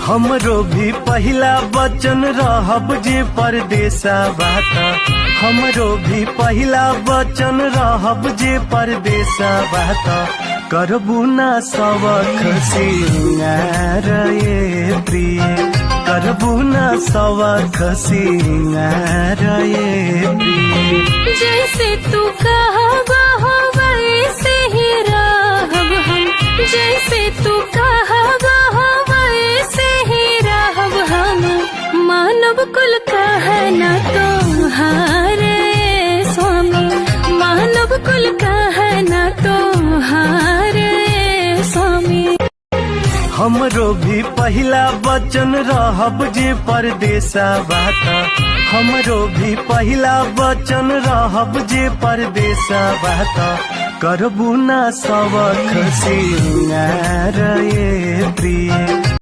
हमरो भी पहिला वचन रहब जे परदेसा बात। हमरो भी पहिला वचन रहब जे परदेसा बात। करबू ना सवख सिंगार ये प्रिय, करबू ना सवख सिंगार ये प्रिय। जैसे तू कहबा हो वैसे ही रहब हम, जैसे तू कहबा हो वैसे ही रहब हम। मानव कुल कहना तुम्हारे स्वामी, मानव कुल कहना तुम्हारे स्वामी। हमरो भी पहिला वचन रहब जे परदेसा बात। हमरो भी पहिला वचन रहब जे परदेसा बात। करबू ना सवख सिंगार ये प्रिय,